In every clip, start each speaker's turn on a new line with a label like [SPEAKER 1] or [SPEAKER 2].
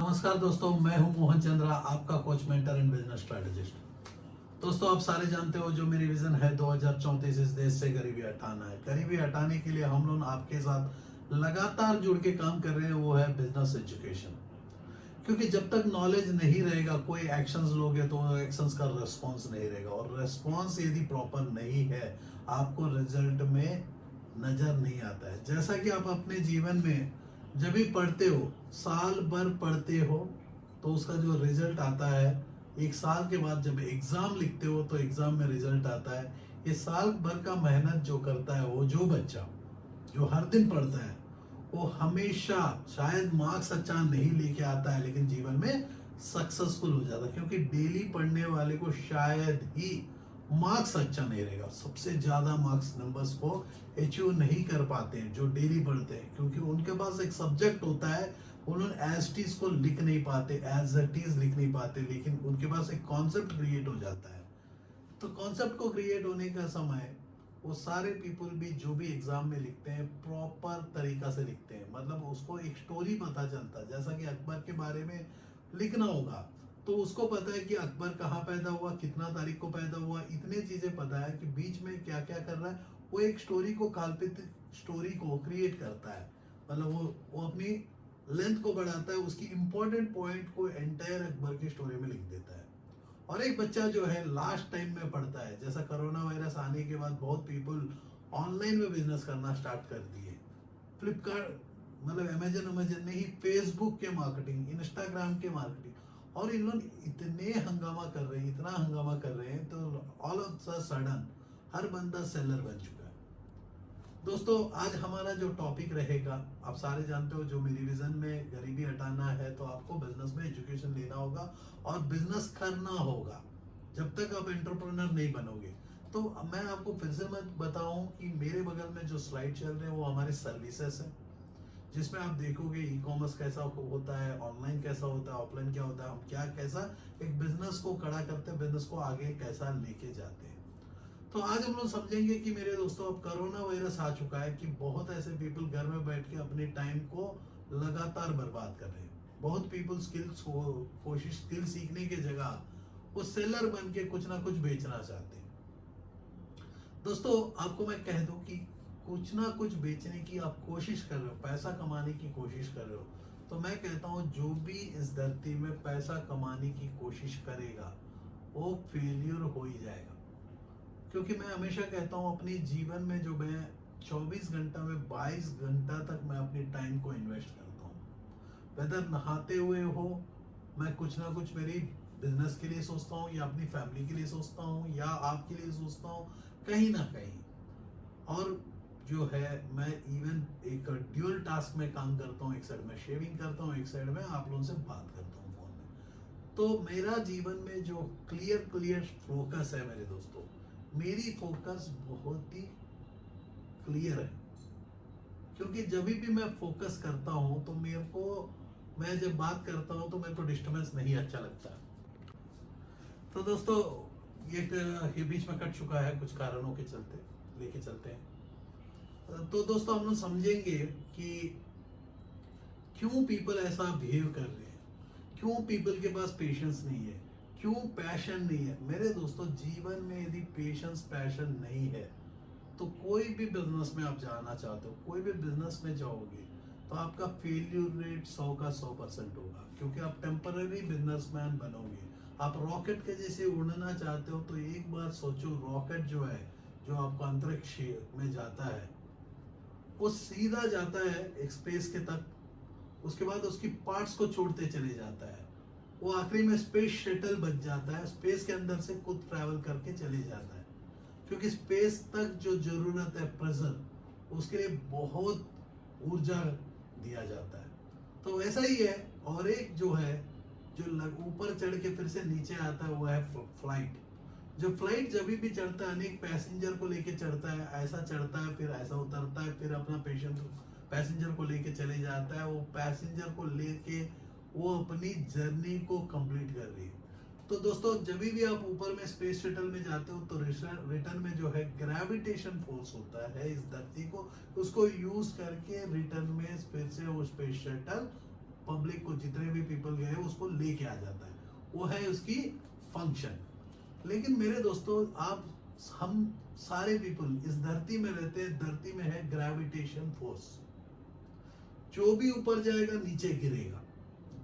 [SPEAKER 1] नमस्कार दोस्तों, मैं हूं मोहन चंद्रा, आपका coach mentor and business strategist. दोस्तों, आप सारे जानते हो जो मेरी विजन है 2034 इस देश से गरीबी हटाना है। गरीबी हटाने के लिए हम लोग आपके साथ लगातार जुड़ के काम कर रहे हैं, वो है बिजनेस एजुकेशन। क्योंकि जब तक नॉलेज नहीं रहेगा, कोई एक्शंस लोगे तो एक्शंस का रिस्पॉन्स नहीं रहेगा, और रिस्पॉन्स यदि प्रॉपर नहीं है आपको रिजल्ट में नजर नहीं आता है। जैसा कि आप अपने जीवन में जब भी पढ़ते हो, साल भर पढ़ते हो तो उसका जो रिजल्ट आता है, एक साल के बाद जब एग्जाम लिखते हो तो एग्जाम में रिजल्ट आता है। ये साल भर का मेहनत जो करता है, वो जो बच्चा जो हर दिन पढ़ता है, वो हमेशा शायद मार्क्स अच्छा नहीं लेके आता है लेकिन जीवन में सक्सेसफुल हो जाता है। क्योंकि डेली पढ़ने वाले को शायद ही मार्क्स अच्छा नहीं रहेगा। सबसे ज्यादा मार्क्स नंबर्स को अचीव नहीं कर पाते हैं जो डेली पढ़ते हैं, क्योंकि उनके पास एक सब्जेक्ट होता है, उन्होंने एज टीज को लिख नहीं पाते, एज अ टीज लिख नहीं पाते, लेकिन उनके पास एक कॉन्सेप्ट क्रिएट हो जाता है। तो कॉन्सेप्ट को क्रिएट होने का समय वो सारे पीपल भी जो भी एग्जाम में लिखते हैं प्रॉपर तरीका से लिखते हैं। मतलब उसको एक स्टोरी पता चलता है। जैसा कि अकबर के बारे में लिखना होगा तो उसको पता है कि अकबर कहाँ पैदा हुआ, कितना तारीख को पैदा हुआ, इतने चीजें पता है कि बीच में क्या क्या कर रहा है। वो एक स्टोरी को, काल्पनिक स्टोरी को क्रिएट करता है। मतलब वो अपनी लेंथ को बढ़ाता है, उसकी इंपॉर्टेंट पॉइंट को एंटायर अकबर की स्टोरी में लिख देता है। और एक बच्चा जो है लास्ट टाइम में पढ़ता है, जैसा कोरोना वायरस आने के बाद बहुत पीपल ऑनलाइन में बिजनेस करना स्टार्ट कर दिए। फ्लिपकार्ट मतलब अमेजन अमेजन नहीं, फेसबुक के मार्केटिंग, इंस्टाग्राम के मार्केटिंग, और इन लोग इतने हंगामा कर रहे हैं, इतना हंगामा कर रहे हैं, तो ऑल ऑफ सडन हर बंदा सेलर बन चुका है। दोस्तों, आज हमारा जो टॉपिक रहेगा, आप सारे जानते हो जो मेरी विजन में गरीबी हटाना है, तो आपको बिजनेस में एजुकेशन लेना होगा और बिजनेस करना होगा जब तक आप एंटरप्रेन्योर नहीं बनोगे। तो मैं आपको फिर से मैं बताऊं कि मेरे बगल में जो स्लाइड चल रहे हैं वो हमारे सर्विसेज है, जिसमें आप देखोगे ई कॉमर्स कैसा होता है, ऑनलाइन कैसा होता है, ऑफलाइन क्या होता है, हम क्या कैसा एक बिजनेस को खड़ा करते हैं, बिजनेस को आगे कैसा लेके जाते हैं। तो आज हम लोग समझेंगे कि मेरे दोस्तों, अब कोरोना वायरस आ चुका है कि बहुत ऐसे पीपल घर में बैठ के अपने टाइम को लगातार बर्बाद कर रहे हैं। बहुत पीपल स्किल्स को कोशिश स्किल सीखने की जगह वो सेलर बन के कुछ ना कुछ बेचना चाहते हैं। दोस्तों, आपको मैं कह दूं कि कुछ ना कुछ बेचने की आप कोशिश कर रहे हो, पैसा कमाने की कोशिश कर रहे हो, तो मैं कहता हूं जो भी इस धरती में पैसा कमाने की कोशिश करेगा वो फेलियर हो ही जाएगा। क्योंकि मैं हमेशा कहता हूँ अपनी जीवन में जो मैं 24 घंटा में 22 घंटा तक मैं अपनी टाइम को इन्वेस्ट करता हूँ। वेदर नहाते हुए हो, मैं कुछ ना कुछ मेरी बिजनेस के लिए सोचता हूँ, या अपनी फैमिली के लिए सोचता हूँ, या आपके लिए सोचता हूँ, कहीं ना कहीं। और जो है मैं इवन एक ड्यूअल टास्क में काम करता हूँ, एक साइड में शेविंग करता हूँ, एक साइड में आप लोगों से बात करता हूँ फोन में। तो मेरा जीवन में जो क्लियर क्लियर फोकस है मेरे दोस्तों, मेरी फोकस बहुत ही क्लियर है। क्योंकि जब भी मैं फोकस करता हूं तो मेरे को, मैं जब बात करता हूं तो मेरे को डिस्टरबेंस नहीं अच्छा लगता। तो दोस्तों, ये बीच में कट चुका है कुछ कारणों के चलते, लेके चलते हैं। तो दोस्तों, हम लोग समझेंगे कि क्यों पीपल ऐसा बिहेव कर रहे हैं, क्यों पीपल के पास पेशेंस नहीं है, क्यों पैशन नहीं है। मेरे दोस्तों, जीवन में यदि पेशेंस पैशन नहीं है तो कोई भी बिजनेस में आप जाना चाहते हो, कोई भी बिजनेस में जाओगे तो आपका फेल्यूर रेट 100 का 100% होगा। क्योंकि आप टेम्पररी बिजनेसमैन बनोगे। आप रॉकेट के जैसे उड़ना चाहते हो तो एक बार सोचो, रॉकेट जो है, जो आपको अंतरिक्ष में जाता है, वो सीधा जाता है एक स्पेस के तक, उसके बाद उसकी पार्ट्स को छोड़ते चले जाता है, वो आखिरी में स्पेस शटल बच जाता है, स्पेस के अंदर से खुद ट्रैवल करके चले जाता है। क्योंकि स्पेस तक जो जरूरत है प्रेशर, उसके लिए बहुत ऊर्जा दिया जाता है। तो वैसा ही है। और एक जो है, जो ऊपर चढ़ के फिर से नीचे आता है, वो है फ्लाइट। जो फ्लाइट जब भी चढ़ता है, अनेक पैसेंजर को लेके चढ़ता है, ऐसा चढ़ता है फिर ऐसा उतरता है, फिर अपना पैसेंजर को लेके चले जाता है, वो पैसेंजर को लेके वो अपनी जर्नी को कंप्लीट कर रही है। तो दोस्तों, जब भी आप ऊपर में स्पेस शटल में जाते हो तो रिटर्न में जो है ग्रेविटेशन फोर्स होता है इस धरती को, उसको यूज करके रिटर्न में फिर से वो स्पेस शटल पब्लिक को, जितने भी पीपल गए उसको लेके आ जाता है, वो है उसकी फंक्शन। लेकिन मेरे दोस्तों, आप हम सारे पीपल इस धरती में रहते हैं, धरती में है ग्रेविटेशन फोर्स, जो भी ऊपर जाएगा नीचे गिरेगा,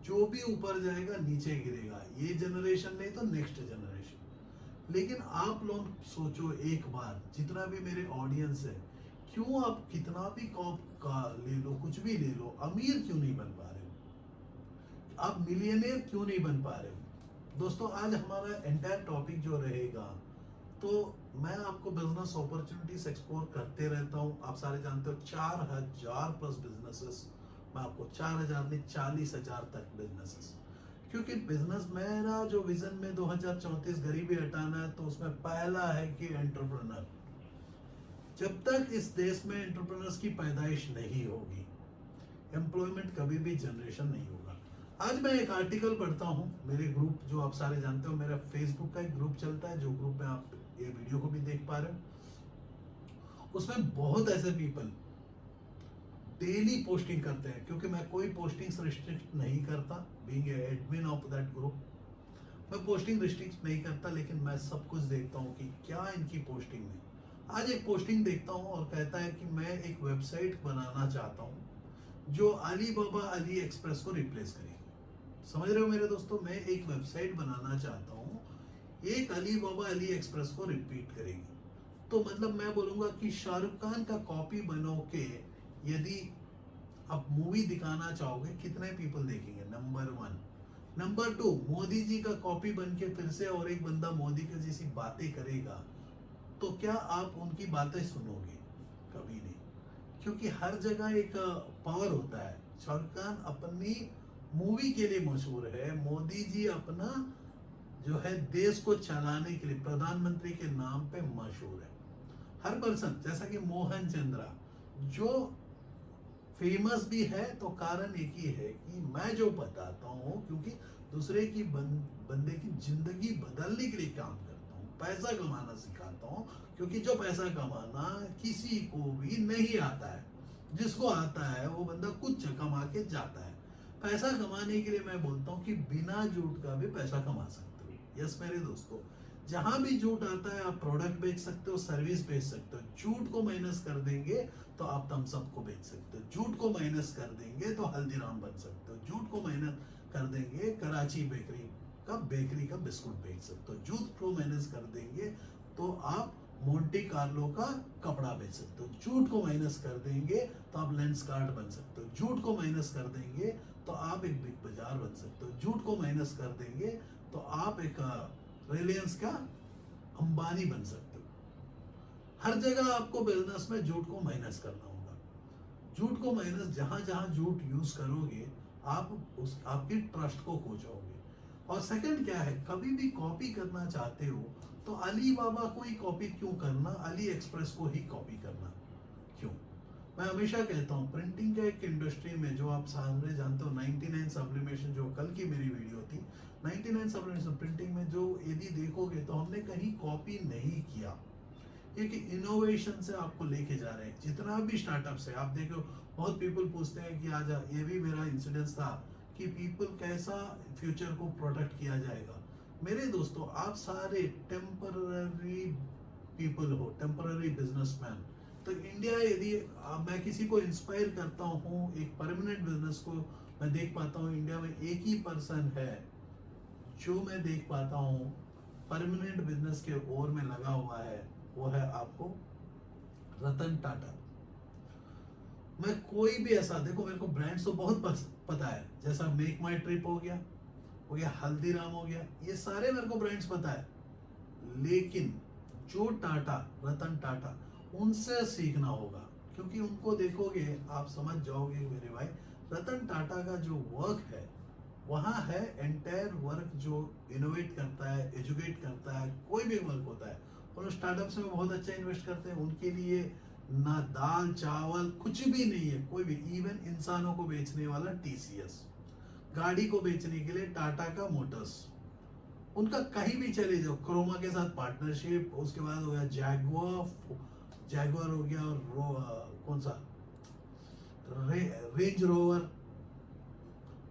[SPEAKER 1] जो भी ऊपर जाएगा नीचे गिरेगा, ये जनरेशन नहीं तो नेक्स्ट जनरेशन। लेकिन आप लोग सोचो एक बार, जितना भी मेरे ऑडियंस है, क्यों आप कितना भी कॉप का ले लो, कुछ भी ले लो, अमीर क्यों नहीं बन पा रहे हो, आप मिलियनेयर क्यों नहीं बन पा रहे हो? दोस्तों, आज हमारा एंटायर टॉपिक जो रहेगा, तो मैं आपको बिजनेस अपॉर्चुनिटीज एक्सप्लोर करते रहता हूँ। आप सारे जानते हो 4000 प्लस बिजनेसेस, मैं आपको 4000 नहीं 40,000 तक बिजनेसेस, क्योंकि बिजनेस मेरा जो विजन में 2034 गरीबी हटाना है, तो उसमें पहला है कि एंटरप्रेन्योर। जब तक इस देश में एंटरप्रेन्योर्स की पैदाइश नहीं होगी, एम्प्लॉयमेंट कभी भी जनरेशन नहीं होगा। आज मैं एक आर्टिकल पढ़ता हूँ, मेरे ग्रुप जो आप सारे जानते हो, मेरा फेसबुक का एक ग्रुप चलता है, जो ग्रुप में आप ये वीडियो को भी देख पा रहे हो, उसमें बहुत ऐसे पीपल डेली पोस्टिंग करते हैं, क्योंकि मैं कोई पोस्टिंग रिस्ट्रिक्ट नहीं करता, being admin of that group मैं पोस्टिंग रिस्ट्रिक्ट नहीं करता, लेकिन मैं सब कुछ देखता हूँ कि क्या इनकी पोस्टिंग में। आज एक पोस्टिंग देखता हूँ और कहता है कि मैं एक वेबसाइट बनाना चाहता हूँ जो अली बाबा अली एक्सप्रेस को रिप्लेस करेगी। समझ रहे हो मेरे दोस्तों, मैं एक वेबसाइट बनाना चाहता हूँ, एक अली बाबा अली एक्सप्रेस को रिपीट करेगी। तो मतलब मैं बोलूंगा कि शाहरुख खान का कॉपी बनो के यदि आप मूवी दिखाना चाहोगे, कितने पीपल देखेंगे? नंबर 1। नंबर 2, मोदी जी का कॉपी बन के फिर से और एक बंदा मोदी के जैसी बातें करेगा, तो क्या आप उनकी बातें सुनोगे? कभी नहीं, क्योंकि हर जगह एक पावर होता है। शाहरुख खान अपनी मूवी के लिए मशहूर है, मोदी जी अपना जो है देश को चलाने के लिए प्रधानमंत्री के नाम पे मशहूर है। हर पर्सन, जैसा कि मोहन चंद्रा जो फेमस भी है, तो कारण एक ही है कि मैं जो बताता हूँ, क्योंकि दूसरे की बंदे की जिंदगी बदलने के लिए काम करता हूँ, पैसा कमाना सिखाता हूँ, क्योंकि जो पैसा कमाना किसी को भी नहीं आता है, जिसको आता है वो बंदा कुछ कमा के जाता है। पैसा कमाने के लिए मैं बोलता हूँ कि बिना झूठ का भी पैसा कमा सकते हो। यस मेरे दोस्तों, जहां भी झूठ आता है, आप प्रोडक्ट बेच सकते हो, सर्विस बेच सकते हो। झूठ को माइनस कर देंगे तो आप थम्स अप को बेच सकते हो, झूठ को माइनस कर देंगे तो हल्दीराम बन सकते हो, झूठ को माइनस कर देंगे कराची बेकरी का बिस्कुट बेच सकते हो, झूठ को माइनस कर देंगे तो आप मोंटी कार्लो का कपड़ा बेच सकते हो, झूठ को माइनस कर देंगे तो आप लेंस कार्ड बन सकते हो, झूठ को माइनस कर देंगे तो आप एक बिग बाजार बन सकते हो, झूठ को माइनस कर देंगे तो आप एक रिलायंस का अंबानी बन सकते हो। हर जगह आपको बिजनेस में झूठ को माइनस करना होगा। झूठ को माइनस, जहां जहां झूठ यूज करोगे, आप उस आपकी ट्रस्ट को खो जाओगे। और सेकंड क्या है, कभी भी कॉपी करना चाहते हो तो अली बाबा को ही कॉपी क्यों करना, अली एक्सप्रेस को ही कॉपी करना क्यों? मैं हमेशा कहता हूँ, प्रिंटिंग के एक इंडस्ट्री में, जो आप सामने जानते हो 99 सब्लिमेशन, जो कल की मेरी वीडियो थी, 99 सब्लिमेशन प्रिंटिंग में जो यदि देखोगे तो हमने कहीं कॉपी नहीं किया, क्योंकि इनोवेशन से आपको लेके जा रहे हैं। जितना भी स्टार्टअप है, आप देखो बहुत पीपल पूछते हैं कि आज ये भी मेरा इंसिडेंस था कि पीपल कैसा फ्यूचर को प्रोटेक्ट किया जाएगा। मेरे दोस्तों, आप सारे टेम्पररी पीपल हो, टेम्पररी बिजनेसमैन। तो इंडिया, यदि मैं किसी को इंस्पायर करता हूँ एक परमानेंट बिजनेस को, मैं देख पाता हूँ इंडिया में एक ही पर्सन है जो मैं देख पाता हूँ परमानेंट बिजनेस के ओर में लगा हुआ है, वो है आपको रतन टाटा। मैं कोई भी ऐसा, देखो मेरे को ब्रांड्स तो बहुत पता है, जैसा मेक माई ट्रिप हो गया हल्दीराम हो गया, ये सारे मेरे को ब्रांड्स पता है। लेकिन जो टाटा, रतन टाटा, उनसे सीखना होगा, क्योंकि उनको देखोगे आप समझ जाओगे मेरे भाई। रतन टाटा का जो वर्क है, वहाँ है एंटायर वर्क जो इनोवेट करता है, एजुकेट करता है, कोई भी वर्क होता है, और स्टार्टअप्स में बहुत अच्छा इन्वेस्ट करते हैं। उनके लिए ना दाल चावल कुछ भी नहीं है, कोई भी। इवन इंसानों को बेचने वाला टीसीएस, गाड़ी को बेचने के लिए टाटा का मोटर्स, उनका कहीं भी चले जाओ, क्रोमा के साथ पार्टनरशिप, उसके बाद हो गया जैगुआर हो गया, और कौन सा रेंज रोवर,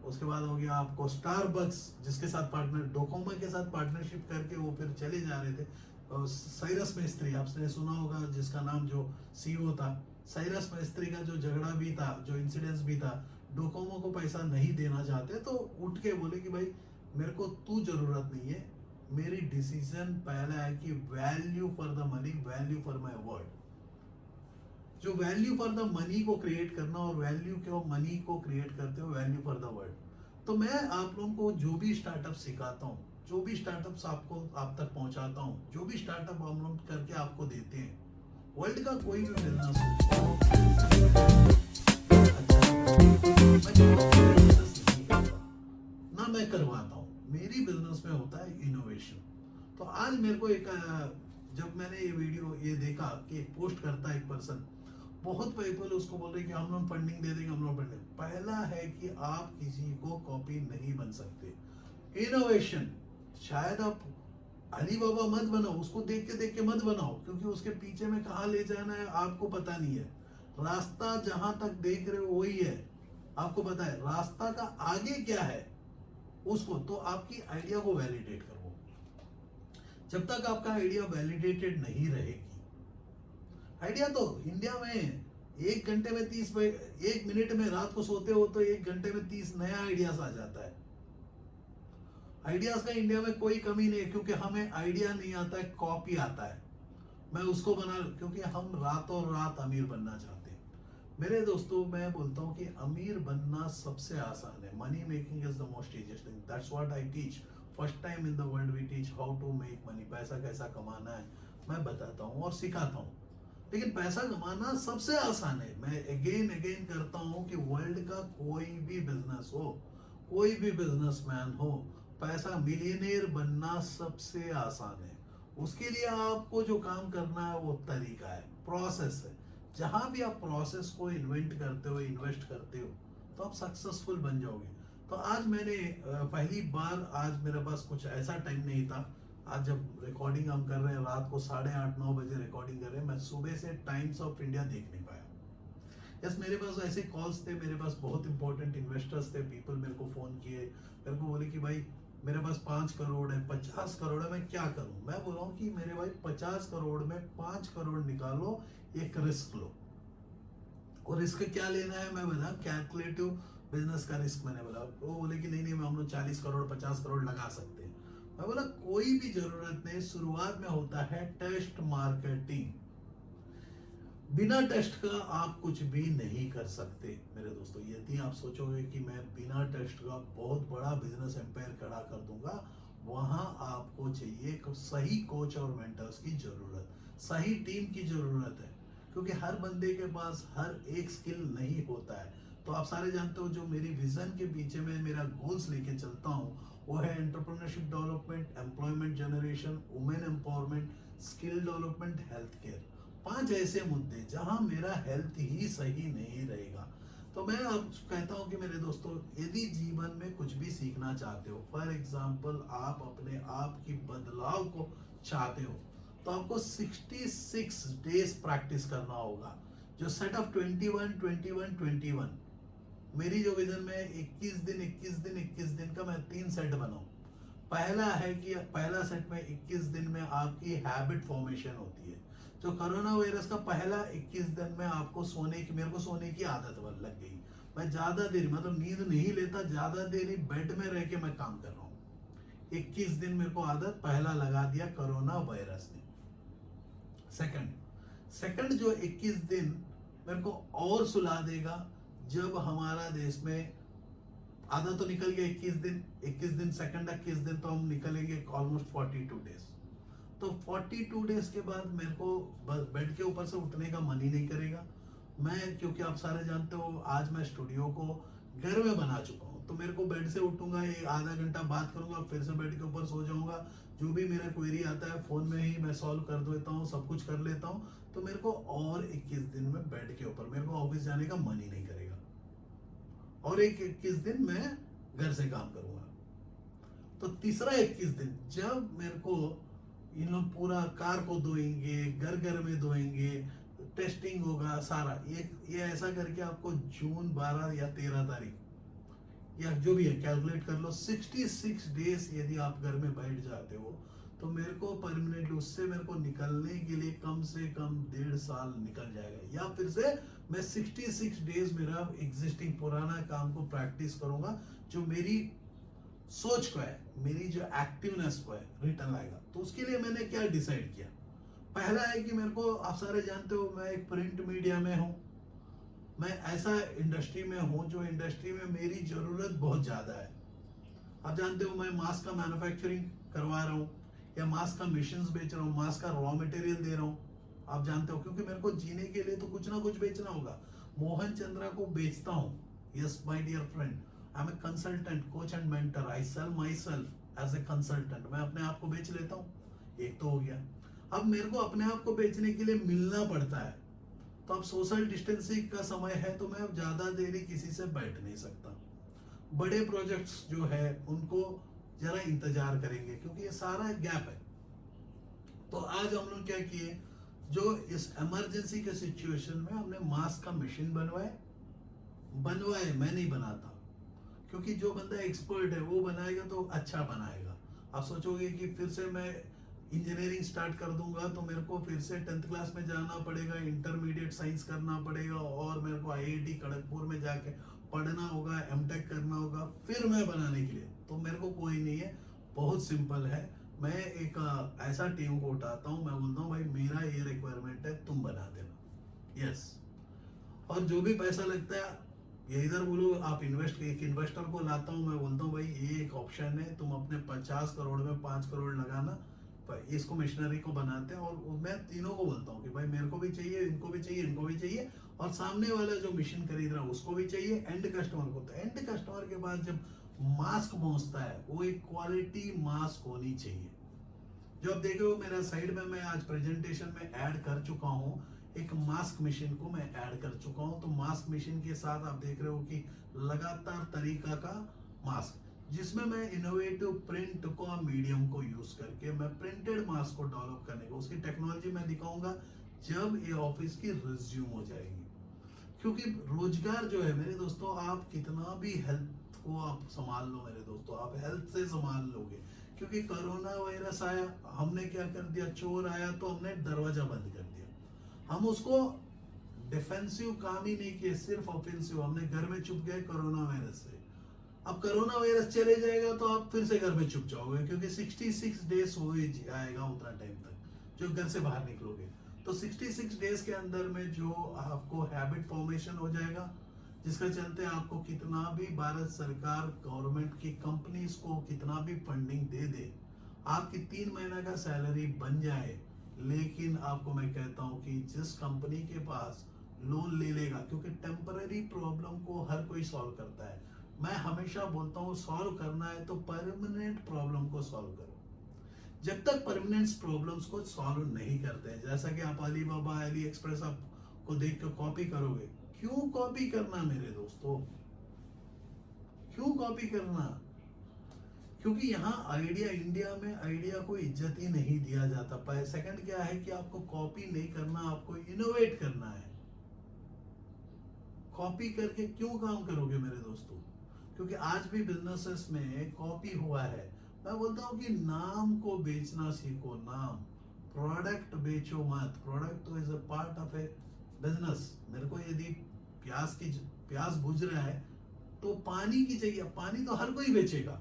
[SPEAKER 1] उसके बाद हो गया आपको स्टारबक्स, जिसके साथ पार्टनर डोकोमो के साथ पार्टनरशिप करके वो फिर चले जा रहे थे। और साइरस मिस्त्री आपने सुना होगा, जिसका नाम जो सीईओ था, साइरस मिस्त्री का जो झगड़ा भी था, जो इंसिडेंस भी था, डोकोमो को पैसा नहीं देना चाहते तो उठ के बोले कि भाई मेरे को तू जरूरत नहीं है, मेरी डिसीजन पहला है कि value for the money, value for my word. जो वैल्यू फॉर द मनी को क्रिएट करना, और वैल्यू क्यों मनी को क्रिएट करते हो, वैल्यू फॉर द वर्ल्ड। तो मैं आप लोगों को जो भी स्टार्टअप सिखाता हूँ, जो भी स्टार्टअप्स आपको आप तक पहुंचाता हूँ, जो भी स्टार्टअप हम लोग करके आपको देते हैं, वर्ल्ड का कोई भी बिजनेस हो, अच्छा, मैं बिजनेस नहीं करता, ना मैं करवाता हूँ, मेरी बिजनेस में होता है इनोवेशन। तो आज मेरे को एक जब मैंने ये वीडियो ये देखा कि एक पोस्ट करता है एक पर्सन, बहुत पीपल उसको बोल रहे हैं कि हम लोग फंडिंग दे देंगे, हम लोग फंडिंग। पहला है कि आप किसी को कॉपी नहीं बन सकते। इनोवेशन, शायद आप अली बाबा मत बनाओ, उसको देख के मत बनाओ, क्योंकि उसके पीछे में कहाँ ले जाना है आपको पता नहीं है। रास्ता जहां तक देख रहे हो वही है, आपको पता है रास्ता का आगे क्या है उसको, तो आपकी आइडिया को वैलिडेट करो। जब तक आपका आइडिया वैलिडेटेड नहीं रहेगी, आइडिया तो इंडिया में 1 घंटे में 30, 1 मिनट में रात को सोते हो तो 1 घंटे में 30 नया आइडियाज आ जाता है। आइडियाज का इंडिया में कोई कमी नहीं है, क्योंकि हमें आइडिया नहीं आता है, कॉपी आता है। मैं उसको बना, क्योंकि हम रातों रात अमीर बनना चाहते हैं। मेरे दोस्तों, मैं बोलता हूँ कि अमीर बनना सबसे आसान है। Money making is the most easiest thing, that's what I teach. First time in the world we teach how to make money. पैसा कैसा कमाना है मैं बताता हूँ और सिखाता हूँ। लेकिन पैसा कमाना सबसे आसान है। मैं अगेन अगेन करता हूं कि वर्ल्ड का कोई भी बिजनेस हो, कोई भी बिजनेसमैन हो, पैसा मिलियनेयर बनना सबसे आसान है। उसके लिए आपको जो काम करना है वो तरीका है, प्रोसेस है। जहां भी आप प्रोसेस को इन्वेंट करते हो, इन्वेस्ट करते हो, तो आप सक्सेसफुल बन जाओगे। तो आज मैंने पहली बार, आज मेरे पास कुछ ऐसा टाइम नहीं था। आज जब रिकॉर्डिंग हम कर रहे हैं, रात को 8:30-9 बजे रिकॉर्डिंग कर रहे हैं, मैं सुबह से टाइम्स ऑफ इंडिया देख नहीं पाया। यस, मेरे पास ऐसे कॉल्स थे, मेरे पास बहुत इंपॉर्टेंट इन्वेस्टर्स थे, पीपल मेरे को फोन किए, मेरे को बोले कि भाई मेरे पास 5 करोड़ है, 50 करोड़ है, मैं क्या करूं। मैं बोला हूं कि मेरे भाई 50 करोड़ में 5 करोड़ निकालो, एक रिस्क लो। और रिस्क क्या लेना है मैं बता, कैलकुलेटिव बिजनेस का रिस्क मैंने बोला। वो बोले कि नहीं नहीं, हम लोग 40 करोड़ 50 करोड़ लगा सकते हैं। मैं बोला कोई भी जरूरत नहीं, शुरुआत में होता है टेस्ट मार्केटिंग। बिना टेस्ट का आप कुछ भी नहीं कर सकते मेरे दोस्तों। यदि आप सोचोगे कि मैं बिना टेस्ट का बहुत बड़ा बिजनेस एम्पायर खड़ा कर दूंगा, वहां आपको चाहिए सही कोच और मेंटर्स की जरूरत, सही टीम की जरूरत है। क्योंकि हर बंदे के पास हर एक स्किल नहीं होता है। तो आप सारे जानते हो, जो मेरी विजन के पीछे में मेरा गोल्स लेके चलता हूँ, वो है entrepreneurship development, employment generation, women empowerment, skill development, health care. 5 ऐसे मुद्दे जहां मेरा हेल्थ ही सही नहीं रहेगा। तो मैं अब कहता हूं कि मेरे दोस्तों, यदि जीवन में कुछ भी सीखना चाहते हो, फॉर एग्जाम्पल आप अपने आप की बदलाव को चाहते हो, तो आपको 66 डेज प्रैक्टिस करना होगा। जो सेट ऑफ 21-21-21, मेरी जो विजन में 21 दिन 21 दिन 21 दिन का मैं 3 सेट बनाऊं। पहला है कि पहला सेट में 21 दिन में आपकी हैबिट फॉर्मेशन होती है। जो कोरोना वायरस का पहला 21 दिन में आपको सोने की, मेरे को सोने की आदत लग गई। मैं ज्यादा देर, मतलब नींद नहीं लेता, ज्यादा देर ही बेड में रह के मैं काम कर रहा हूँ। 21 दिन मेरे को आदत पहला लगा दिया कोरोना वायरस ने। सेकंड सेकंड जो 21 दिन मेरे को और सुला देगा, जब हमारा देश में आधा तो निकल गया 21 दिन, सेकंड 21 दिन तो हम निकलेंगे ऑलमोस्ट 42 डेज। तो 42 डेज के बाद मेरे को बेड के ऊपर से उठने का मन ही नहीं करेगा। मैं, क्योंकि आप सारे जानते हो, आज मैं स्टूडियो को घर में बना चुका हूँ, तो मेरे को बेड से उठूंगा, ये आधा घंटा बात करूंगा, फिर से बेड के ऊपर सो जाऊंगा। जो भी मेरा क्वेरी आता है फोन में ही मैं सॉल्व कर देता हूँ, सब कुछ कर लेता हूँ। तो मेरे को और 21 दिन में बेड के ऊपर, मेरे को ऑफिस जाने का मन ही नहीं करेगा। और एक 21 दिन मैं घर से काम करूंगा। तो तीसरा 21 दिन जब मेरे को इन लोग पूरा कार को धोएंगे, घर घर में धोएंगे, टेस्टिंग होगा सारा, ये ऐसा करके आपको जून 12 या 13 तारीख, या जो भी है कैलकुलेट कर लो, 66 डेज यदि आप घर में बैठ जाते हो तो मेरे को परमानेंट उससे मेरे को निकलने के लिए कम से कम 1.5 साल निकल जाएगा। या फिर से मैं 66 डेज मेरा एग्जिस्टिंग पुराना काम को प्रैक्टिस करूंगा, जो मेरी सोच को है, मेरी जो एक्टिवनेस को है रिटर्न आएगा। तो उसके लिए मैंने क्या डिसाइड किया, पहला है कि मेरे को, आप सारे जानते हो मैं एक प्रिंट मीडिया में हूँ, मैं ऐसा इंडस्ट्री में हूँ जो इंडस्ट्री में मेरी जरूरत बहुत ज्यादा है। आप जानते हो मैं मास्क का मैन्युफैक्चरिंग करवा रहा हूँ या मास्क का मशीन्स बेच रहा हूँ, मास्क का रॉ मटेरियल दे रहा हूँ। आप जानते हो क्योंकि मेरे को जीने के लिए तो कुछ ना कुछ बेचना होगा। मोहन चंद्रा को बेचता हूँ। Yes my dear friend, I am a consultant, coach and mentor. I sell myself as a consultant. मैं अपने आप को बेच लेता हूँ, एक तो हो गया। अब मेरे को अपने आप को बेचने के लिए मिलना पड़ता है, तो अब सोशल डिस्टेंसिंग का समय है तो मैं अब ज्यादा देरी किसी से बैठ नहीं सकता। बड़े प्रोजेक्ट्स जो है उनको जरा इंतजार करेंगे क्योंकि ये सारा गैप है। तो आज हम लोग क्या किए, जो इस इमरजेंसी के सिचुएशन में हमने मास्क का मशीन बनवाए। मैं नहीं बनाता, क्योंकि जो बंदा एक्सपर्ट है वो बनाएगा तो अच्छा बनाएगा। आप सोचोगे कि फिर से मैं इंजीनियरिंग स्टार्ट कर दूंगा तो मेरे को फिर से 10th क्लास में जाना पड़ेगा, इंटरमीडिएट साइंस करना पड़ेगा और मेरे को आईआईटी खड़गपुर में जाके पढ़ना होगा, एमटेक करना होगा फिर मैं बनाने के लिए। तो मेरे को कोई नहीं है, बहुत सिंपल है। मैं एक ऐसा टीम को उठाता हूँ, मैं बोलता हूँ भाई मेरा ये रिक्वायरमेंट है, तुम बना देना। यस, और जो भी पैसा लगता है ये इधर बोलो, आप एक इन्वेस्टर को लाता हूँ, मैं बोलता हूँ भाई ये एक ऑप्शन है, तुम अपने 50 करोड़ में 5 करोड़ लगाना, इसको मशीनरी को बनाते हैं। और मैं तीनों को बोलता हूँ कि भाई मेरे को भी चाहिए, इनको भी चाहिए, इनको भी चाहिए, और सामने वाला जो मशीन खरीद रहा है उसको भी चाहिए, एंड कस्टमर को। तो एंड कस्टमर के पास जब मास्क पहुंचता है वो एक क्वालिटी मास्क होनी चाहिए। जो आप देखे हो मेरा साइड में, मैं आज प्रेजेंटेशन में ऐड कर चुका हूँ, एक मास्क मशीन को मैं ऐड कर चुका हूँ। तो मास्क मशीन के साथ आप देख रहे हो कि लगातार तरीका का मास्क, जिसमें मैं इनोवेटिव प्रिंट को मीडियम को यूज करके मैं प्रिंटेड मास्क को डेवलप करने को, उसकी टेक्नोलॉजी मैं दिखाऊंगा जब ये ऑफिस की रिज्यूम हो जाएगी। क्योंकि रोजगार जो है मेरे दोस्तों, आप कितना भी हेल्थ को आप संभाल लो मेरे दोस्तों, आप हेल्थ से संभाल लोगे। क्योंकि कोरोना वायरस आया, हमने क्या कर दिया, चोर आया तो हमने दरवाजा बंद कर दिया। हम उसको डिफेंसिव काम ही नहीं किए, सिर्फ ऑफेंसिव, हमने घर में चुप गए कोरोना वायरस से। अब कोरोना वायरस चले जाएगा तो आप फिर से घर में चुप जाओगे, क्योंकि 66 डेज हो ही आएगा उतना टाइम तक जो घर से बाहर निकलोगे। तो 66 डेज के अंदर में जो आपको हैबिट फॉर्मेशन हो जाएगा, जिसका चलते आपको कितना भी भारत सरकार गवर्नमेंट की कंपनीज को कितना भी फंडिंग दे दे, आपकी 3 महीना का सैलरी बन जाए, लेकिन आपको मैं कहता हूं कि जिस कंपनी के पास लोन ले लेगा, क्योंकि टेम्पररी प्रॉब्लम को हर कोई सॉल्व करता है। मैं हमेशा बोलता हूँ सॉल्व करना है तो परमानेंट प्रॉब्लम को सॉल्व करो। जब तक परमानेंट प्रॉब्लम्स को सॉल्व नहीं करते हैं, जैसा कि आप अलीबाबा, अली एक्सप्रेस आपको देख कर कॉपी करोगे, क्यों कॉपी करना मेरे दोस्तों, क्यों कॉपी करना? क्योंकि यहाँ आइडिया, इंडिया में आइडिया को इज्जत ही नहीं दिया जाता। सेकंड क्या है कि आपको कॉपी नहीं करना, आपको इनोवेट करना है। कॉपी करके क्यों काम करोगे मेरे दोस्तों? क्योंकि आज भी बिजनेसेस में कॉपी हुआ है। मैं बोलता हूँ कि नाम को बेचना सीखो, नाम, प्रोडक्ट बेचो मत। प्रोडक्ट तो is a part of A business. मेरे को यदि प्यास बुझ रहा है तो पानी की चाहिए, पानी तो हर कोई बेचेगा।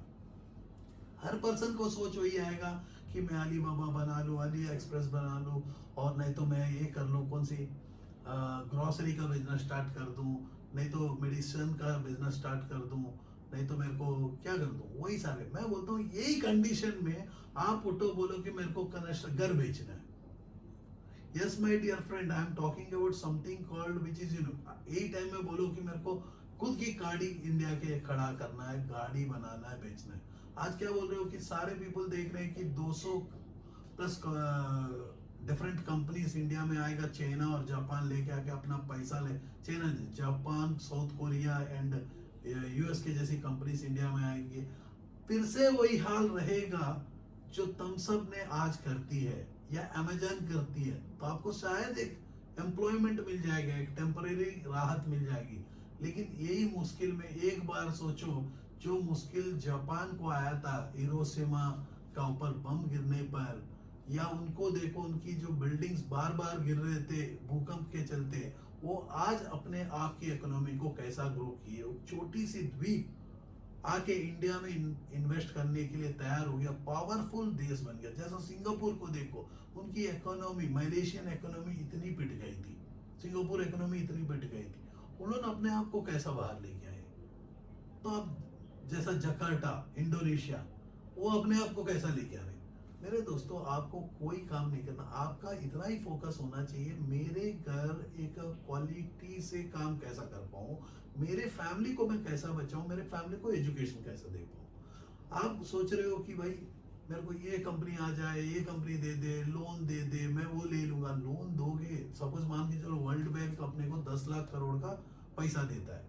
[SPEAKER 1] हर पर्सन को सोच वही आएगा कि मैं अली बाबा बना लूं, अली एक्सप्रेस बना लूं, और नहीं तो मैं ये कर लूं, कौन सी ग्रोसरी का बिजनेस स्टार्ट कर दूं, नहीं तो मेडिसिन का बिजनेस स्टार्ट कर दूं, नहीं तो मेरे को क्या कर दूं, वही सारे। मैं बोलता हूँ यही कंडीशन में आप उठो, बोलो कि मेरे को घर बेचना है। Yes my dear friend, I am talking about something called which is यही टाइम में बोलो कि मेरे को खुद की गाड़ी इंडिया के खड़ा करना है, गाड़ी बनाना है, बेचना है। आज क्या बोल रहे हो कि सारे पीपल देख रहे हैं कि 200 प्लस डिफरेंट कंपनीज इंडिया में आएगा, चाइना और जापान लेके आके अपना पैसा ले, China, Japan, south Korea and US के जैसी कंपनीज इंडिया में आएंगे। फिर से वही हाल रहेगा जो थम्सअप ने आज करती है या अमेजन करती है। तो आपको शायद एक एम्प्लॉयमेंट मिल जाएगा, एक टेम्परेरी राहत मिल जाएगी। लेकिन यही मुश्किल में एक बार सोचो, जो मुश्किल जापान को आया था हिरोशिमा का ऊपर बम गिरने पर, या उनको देखो उनकी जो बिल्डिंग्स बार बार गिर रहे थे भूकंप के चलते, वो आज अपने आप की इकोनॉमी को कैसा ग्रो किए। वो छोटी सी द्वीप आके इंडिया में इन्वेस्ट करने के लिए तैयार हो गया, पावरफुल देश बन गया। जैसा सिंगापुर को देखो, उनकी इकोनॉमी, मलेशियन इकोनॉमी इतनी पिट गई थी, सिंगापुर इकोनॉमी इतनी पिट गई थी, उन्होंने अपने आप को कैसा बाहर लेके आए। तो अब जैसा जकार्ता इंडोनेशिया, वो अपने आप को कैसा लेके आ रहे। मेरे दोस्तों, आपको कोई काम नहीं करना, आपका इतना ही फोकस होना चाहिए, मेरे घर एक क्वालिटी से काम कैसा कर पाऊँ, मेरे फैमिली को मैं कैसा बचाऊं, मेरे फैमिली को एजुकेशन कैसा दे पाऊँ। आप सोच रहे हो कि भाई मेरे को ये कंपनी आ जाए, ये कंपनी दे दे, लोन दे दे, मैं वो ले लूंगा। लोन दोगे, सपोज मान के चलो वर्ल्ड बैंक अपने को 10 लाख करोड़ का पैसा देता है,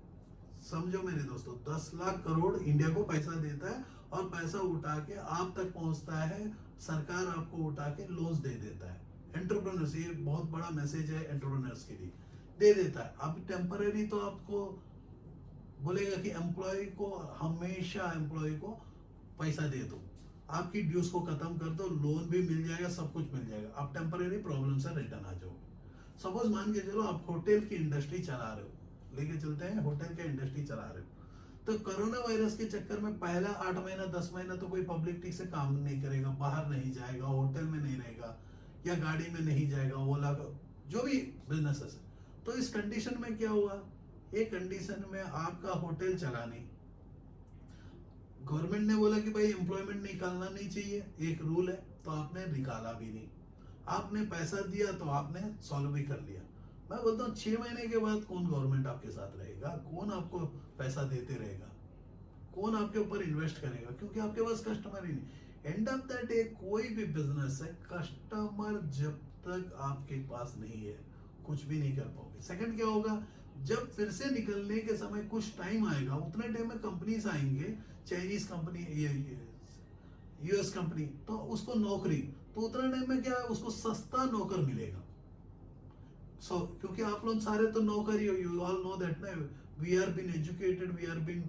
[SPEAKER 1] समझो मेरे दोस्तों, 10 लाख करोड़ इंडिया को पैसा देता है, और पैसा उठा के आप तक पहुंचता है, सरकार आपको उठा के लोन्स दे देता है। एंटरप्रेन्योर्स, ये बहुत बड़ा मैसेज है एंटरप्रेन्योर्स के लिए, दे देता है। अब टेम्पररी तो आपको बोलेगा कि एम्प्लॉय को, हमेशा एम्प्लॉय को पैसा दे दो, आपकी ड्यूज को खत्म कर दो, लोन भी मिल जाएगा, सब कुछ मिल जाएगा, आप टेम्पररी प्रॉब्लम से रिटर्न आ जाओगे। सपोज मान के चलो आप होटल की इंडस्ट्री चला रहे हो, लेके चलते हैं होटल की इंडस्ट्री चला रहे हो, तो कोरोना वायरस के चक्कर में पहला 8 महीना 10 महीना तो कोई पब्लिक ठीक से काम नहीं करेगा, बाहर नहीं जाएगा, होटल में नहीं रहेगा, या गाड़ी में नहीं जाएगा, ओला जो भी बिजनेसेस है। तो इस कंडीशन में क्या हुआ, एक कंडीशन में आपका होटल चला नहीं, गवर्नमेंट ने बोला कि भाई एम्प्लॉयमेंट निकालना नहीं चाहिए, एक रूल है, तो आपने निकाला भी नहीं, आपने पैसा दिया तो आपने सॉल्व भी कर लिया। मैं बोलता हूँ 6 महीने के बाद कौन गवर्नमेंट आपके साथ रहेगा, कौन आपको पैसा देते रहेगा, कौन आपके ऊपर इन्वेस्ट करेगा, क्योंकि आपके पास कस्टमर ही नहीं। एंड ऑफ द डे कोई भी बिजनेस है, कस्टमर जब तक आपके पास नहीं है कुछ भी नहीं कर पाओगे। सेकंड क्या होगा, जब फिर से निकलने के समय कुछ टाइम आएगा, उतने टाइम में कंपनीज आएंगे, चाइनीज कंपनी, ये यूएस कंपनी, तो उसको नौकरी, तो उतना टाइम में क्या है, उसको सस्ता नौकर मिलेगा। क्योंकि आप लोग सारे तो नौकर ही हो, यू ऑल नो दैट ना, we are been educated, we are been,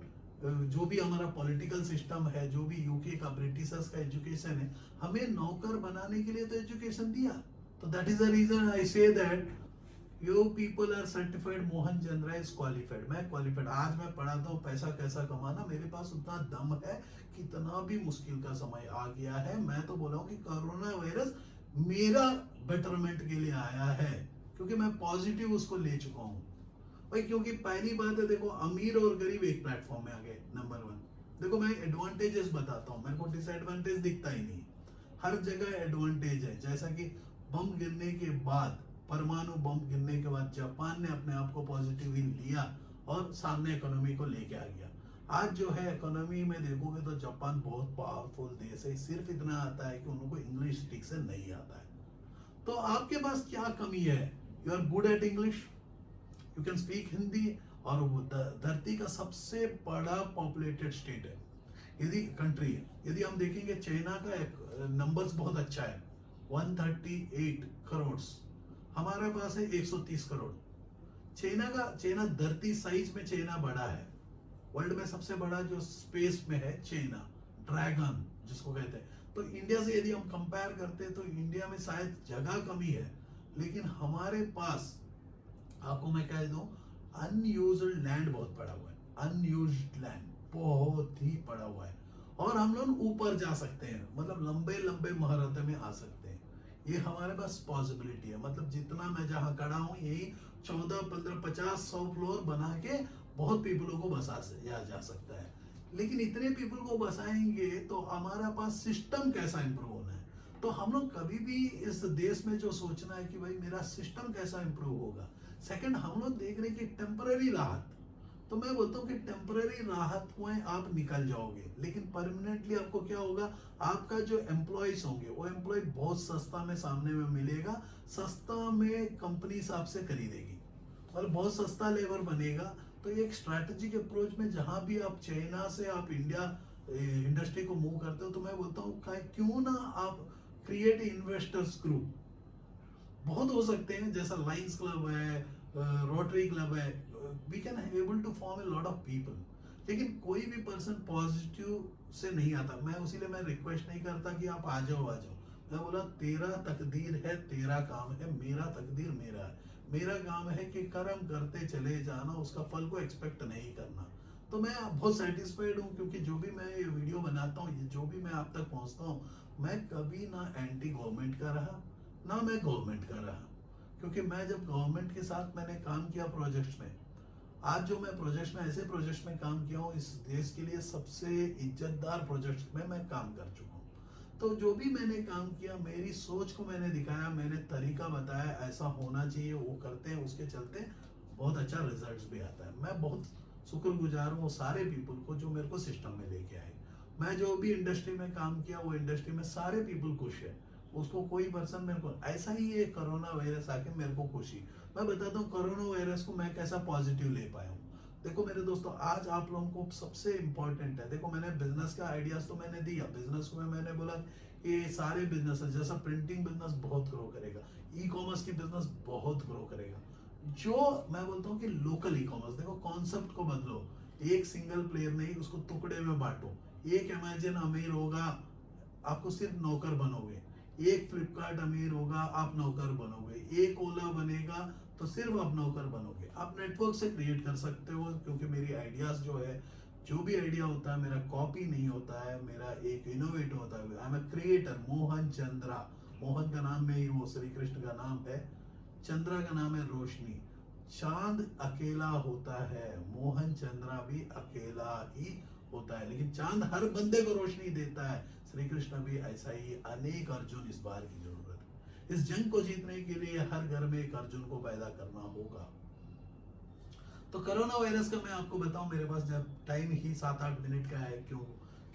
[SPEAKER 1] जो भी हमारा पॉलिटिकल सिस्टम है, जो भी यूके का, ब्रिटिशर्स का एजुकेशन है, हमें नौकर बनाने के लिए तो एजुकेशन दिया। तो that is the reason I say that you people are certified, Mohan Chandra is qualified, मैं क्वालिफाइड। आज मैं पढ़ाता हूँ पैसा कैसा कमाना, मेरे पास उतना दम है, कितना भी मुश्किल का समय आ गया है, मैं तो बोला हूँ कि कोरोना वायरस मेरा बेटरमेंट के लिए आया है, क्योंकि मैं पॉजिटिव उसको ले चुका हूँ भाई। क्योंकि पहली बात है, देखो अमीर और गरीब एक प्लेटफॉर्म में आ गए, नंबर 1। देखो मैं एडवांटेजेस बताता हूँ, मेरे को डिसएडवांटेज दिखता ही नहीं, हर जगह एडवांटेज है। जैसा कि बम गिरने के बाद, परमाणु बम गिरने के बाद जापान ने अपने आप को पॉजिटिवली लिया और सामने इकोनॉमी को लेके आ गया। आज जो है इकोनॉमी में देखोगे तो जापान बहुत पावरफुल देश है, सिर्फ इतना आता है कि उनको इंग्लिश ठीक से नहीं आता है। तो आपके पास क्या कमी है, you are good at English, you can speak Hindi, और वो धरती का सबसे बड़ा पॉपुलेटेड स्टेट है, यदि कंट्री है। यदि हम देखेंगे चाइना का नंबर्स बहुत अच्छा है, 138 करोड़, हमारे पास है 130 करोड़। चाइना धरती साइज में चाइना बड़ा है, वर्ल्ड में सबसे बड़ा जो स्पेस में है चाइना, ड्रैगन जिसको कहते हैं। तो इंडिया से यदि हम कंपेयर करते हैं तो इंडिया में शायद जगह कमी है, लेकिन हमारे पास, आपको मैं कह दूं, अनयूज्ड लैंड बहुत पड़ा हुआ है, अनयूज्ड लैंड बहुत ही पड़ा हुआ है, और हम लोग ऊपर जा सकते हैं, मतलब लंबे लंबे महारत में आ सकते हैं। ये हमारे पास पॉसिबिलिटी है, मतलब जितना मैं जहां खड़ा हूं, यही 14 15 50 100 फ्लोर बना के बहुत पीपलों को बसा जा सकता है। लेकिन इतने पीपल को बसाएंगे तो हमारा पास सिस्टम कैसा इंप्रूव होना है। तो हम लोग कभी भी इस देश में जो सोचना है कि भाई मेरा सिस्टम कैसा इंप्रूव होगा। सेकंड, हम लोग देख रहे हैं कि टेम्पररी राहत, तो मैं बोलता हूँ कि टेम्पररी राहत में आप निकल जाओगे, लेकिन परमानेंटली आपको क्या होगा, आपका जो एम्प्लॉयज होंगे वो एम्प्लॉय बहुत सस्ता में सामने में मिलेगा, सस्ता में कंपनी आपसे खरीदेगी और बहुत सस्ता लेबर बनेगा। तो एक स्ट्रैटेजिक अप्रोच में जहां भी आप चाइना से आप इंडिया इंडस्ट्री को मूव करते हो, तो मैं बोलता हूँ क्यों ना आप क्रिएट इन्वेस्टर्स ग्रुप, बहुत हो सकते हैं, जैसा लाइन्स क्लब है, रोटरी क्लब है, we can able to form a lot of people. लेकिन कोई भी पर्सन पॉजिटिव से नहीं आता। मैं उसीलिए मैं रिक्वेस्ट नहीं करता कि आप आ जाओ आ जाओ। मैं बोला तेरा तकदीर है, तेरा काम है, मेरा तकदीर मेरा है। मेरा काम है कि कर्म करते चले जाना, उसका फल को एक्सपेक्ट नहीं करना। तो मैं बहुत सेटिस्फाइड हूँ, क्योंकि जो भी मैं ये वीडियो बनाता हूँ, ये जो भी मैं आप तक पहुँचता हूँ, मैं कभी ना एंटी गवर्नमेंट का रहा, ना मैं गवर्नमेंट का रहा। क्योंकि मैं जब गवर्नमेंट के साथ मैंने काम किया प्रोजेक्ट्स में, आज जो मैं प्रोजेक्ट्स में, ऐसे प्रोजेक्ट्स में काम किया हूँ, इस देश के लिए सबसे इज्जतदार प्रोजेक्ट्स में मैं काम कर चुका हूँ। तो जो भी मैंने काम किया, मेरी सोच को मैंने दिखाया, मैंने तरीका बताया, ऐसा होना चाहिए, वो करते हैं, उसके चलते बहुत अच्छा रिजल्ट्स भी आता है। मैं बहुत शुक्रगुजार हूँ वो सारे पीपल को जो मेरे को सिस्टम में लेके आए। मैं जो भी इंडस्ट्री में काम किया, वो इंडस्ट्री में सारे पीपल खुश है। उसको कोई पर्सन मेरे को ऐसा ही, ये कोरोना वायरस आके मेरे को खुशी। मैं बताता हूँ कोरोना वायरस को मैं कैसा पॉजिटिव ले पाया हूँ। देखो मेरे दोस्तों, आज आप लोगों को सबसे इंपॉर्टेंट है, देखो मैंने बिजनेस का आइडियाज तो मैंने दिया। बिजनेस में मैंने बोला कि ये सारे बिजनेस है, जैसा प्रिंटिंग बिजनेस बहुत ग्रो करेगा, ई कॉमर्स की बिजनेस बहुत ग्रो करेगा। जो मैं बोलता हूँ कि लोकल ई कॉमर्स, देखो कॉन्सेप्ट को बदलो। एक सिंगल प्लेयर नहीं, उसको टुकड़े में बांटो। एक अमेजन अमीर होगा, आपको सिर्फ नौकर बनोगे। एक फ्लिपकार्ट अमीर होगा, आप नौकर बनोगे। एक ओला बनेगा, तो सिर्फ आप नौकर बनोगे। आप नेटवर्क से क्रिएट कर सकते हो, क्योंकि मेरी आइडियाज जो है, जो भी आइडिया होता है मेरा कॉपी नहीं होता है, मेरा एक इनोवेटिव होता है। I am a creator. Mohan Chandra, Mohan का नाम में ही वो श्री कृष्ण का नाम है, चंद्रा का नाम है रोशनी। चांद अकेला होता है, मोहन चंद्रा भी अकेला ही होता है, लेकिन चांद हर बंदे को रोशनी देता है। श्री कृष्ण भी ऐसा ही, अनेक अर्जुन इस बार की जरूरत है। इस जंग को जीतने के लिए हर घर में एक अर्जुन को पैदा करना होगा। तो कोरोना वायरस का मैं आपको बताऊं, मेरे पास जब टाइम ही 7-8 मिनट का है, क्यों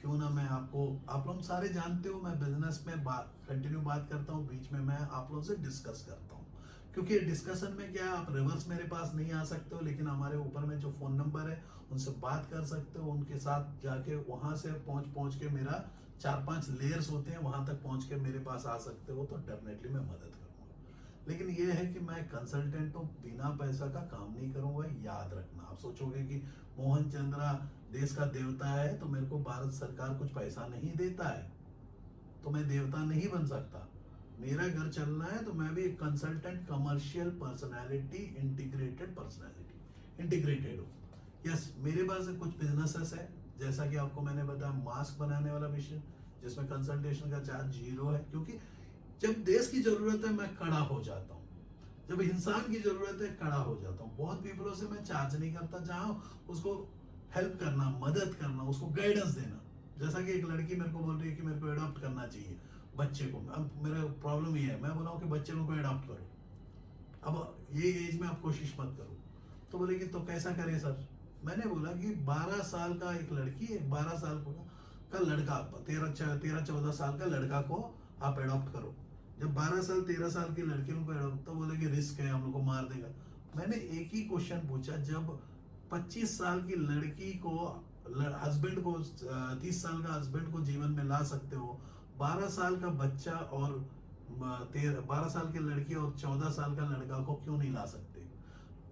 [SPEAKER 1] क्यों ना मैं आपको, आप लोग सारे जानते हो मैं बिजनेस में बात कंटिन्यू बात करता हूँ, बीच में मैं आप लोगों से डिस्कस करता हूँ। क्योंकि डिस्कशन में क्या है, आप रिवर्स मेरे पास नहीं आ सकते हो, लेकिन हमारे ऊपर में जो फोन नंबर है उनसे बात कर सकते हो। उनके साथ जाके वहां से पहुंच पहुंच के, मेरा 4-5 लेयर्स होते हैं, वहां तक पहुंच के मेरे पास आ सकते हो, तो डेफिनेटली मैं मदद करूंगा। लेकिन ये है कि मैं कंसल्टेंट हूँ, बिना पैसा का काम नहीं करूंगा, याद रखना। आप सोचोगे कि मोहन चंद्रा देश का देवता है, तो मेरे को भारत सरकार कुछ पैसा नहीं देता है, तो मैं देवता नहीं बन सकता। मेरा घर चलना है, तो मैं भी एक consultant, commercial personality, integrated personality, integrated हूँ। यस, मेरे पास कुछ बिजनेसेस है, जैसा कि आपको मैंने बताया, मास्क बनाने वाला मिशन, जिसमें कंसल्टेशन का चार्ज 0 है। क्योंकि जब देश की जरूरत है, मैं खड़ा हो जाता हूँ। जब इंसान की जरूरत है, खड़ा हो जाता हूँ। बहुत पीपलों से मैं चार्ज नहीं करता, जहां उसको हेल्प करना, मदद करना, उसको गाइडेंस देना। जैसा कि एक लड़की मेरे को बोल रही है कि मेरे को अडॉप्ट करना चाहिए बच्चे को। अब मेरा प्रॉब्लम ये है, मैं बोला हूँ कि बच्चे को अडॉप्ट करो, अब ये एज में आप कोशिश मत करो। तो बोले कि तो कैसा करें सर। मैंने बोला कि 12 साल का एक लड़की, एक 12 साल का लड़का, 13-14 साल का लड़का को आप अडॉप्ट करो। जब 12 साल 13 साल की लड़की को अडॉप्ट, तो बोले कि रिस्क है, हम लोग को मार देगा। मैंने एक ही क्वेश्चन पूछा, जब 25 साल की लड़की को, हस्बैंड को, 30 साल का हस्बैंड को जीवन में ला सकते हो, 12 साल का बच्चा और 12 साल की लड़की और 14 साल का लड़का को क्यों नहीं ला सकते।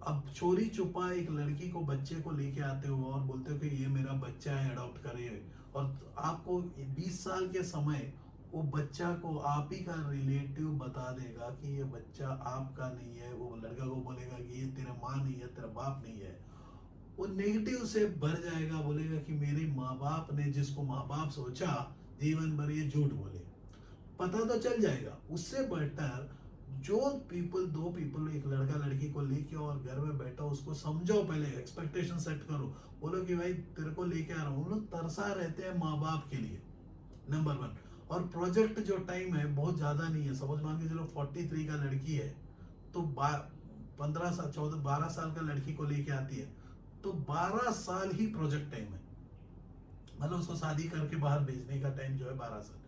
[SPEAKER 1] अब चोरी छुपा एक लड़की को, बच्चे को लेके आते हो और बोलते हो कि ये मेरा बच्चा है, अडॉप्ट करे, और आपको 20 साल के समय वो बच्चा को आप ही का रिलेटिव बता देगा कि ये बच्चा आपका नहीं है। वो लड़का को बोलेगा कि ये तेरा माँ नहीं है, तेरा बाप नहीं है। वो नेगेटिव से भर जाएगा, बोलेगा कि मेरे माँ बाप ने जिसको माँ बाप सोचा, जीवन भर ये झूठ बोले। पता तो चल जाएगा। उससे बेटर जो पीपल, दो पीपल, एक लड़का लड़की को लेके और घर में बैठा, उसको समझाओ, पहले एक्सपेक्टेशन सेट करो। बोलो कि भाई तेरे को लेके आ रहा हूँ। हम लोग तरसा रहते हैं माँ बाप के लिए, नंबर 1। और प्रोजेक्ट जो टाइम है बहुत ज्यादा नहीं है, सपोज मान के चलो 43 का लड़की है, तो 15 साल, 14 12 साल का लड़की को लेके आती है, तो 12 साल ही प्रोजेक्ट टाइम है। मतलब उसको शादी करके बाहर भेजने का टाइम जो है 12 साल।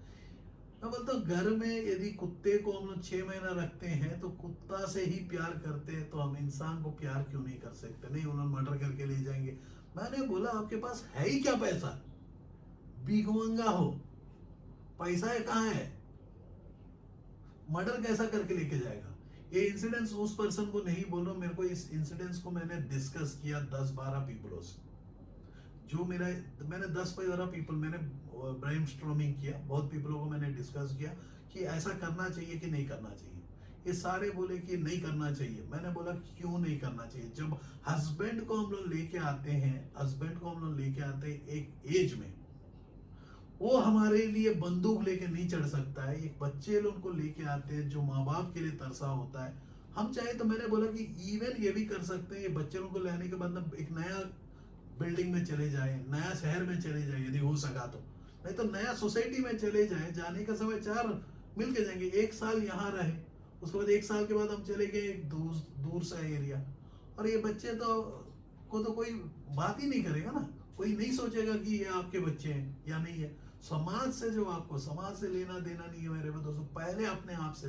[SPEAKER 1] मैं बोलता हूँ घर में यदि कुत्ते को हम लोग 6 महीना रखते हैं, तो कुत्ता से ही प्यार करते हैं, तो हम इंसान को प्यार क्यों नहीं कर सकते। नहीं, उन्होंने मर्डर करके ले जाएंगे। मैंने बोला आपके पास है ही क्या पैसा, भिखमंगा हो, पैसा है कहाँ है, मर्डर कैसा करके लेके जाएगा। ये इंसिडेंट्स उस पर्सन को नहीं बोलो, मेरे को इस इंसिडेंट्स को मैंने डिस्कस किया 10-12 पीपलों से। जो मेरा, मैंने 10-15 पीपल, मैंने ब्रेन स्टॉर्मिंग किया, बहुत पीपलों को मैंने डिस्कस किया कि ऐसा करना चाहिए कि नहीं करना चाहिए। ये सारे बोले कि नहीं करना चाहिए। मैंने बोला क्यों नहीं करना चाहिए? जब हस्बैंड को हम लोग लेके आते हैं, हस्बैंड को हम लोग लेके आते हैं एक एज में, वो हमारे लिए बंदूक लेके नहीं चढ़ सकता है। एक बच्चे लोग को लेके आते हैं जो माँ बाप के लिए तरसा होता है। हम चाहे तो, मैंने बोला कि इवन ये भी कर सकते हैं, ये बच्चे लोग को लाने के बाद एक नया बिल्डिंग में चले जाए, नया शहर में चले जाए यदि हो सका तो, नहीं तो नया सोसाइटी में चले जाए। जाने का समय 4 मिल के जाएंगे, 1 साल यहाँ रहे, उसके बाद 1 साल के बाद हम चले गए एक दूर दूर सा एरिया, और ये बच्चे तो कोई बात ही नहीं करेगा ना, कोई नहीं सोचेगा कि ये आपके बच्चे हैं या नहीं है। समाज से जो आपको, समाज से लेना देना नहीं है मेरे दोस्तों। पहले अपने आप से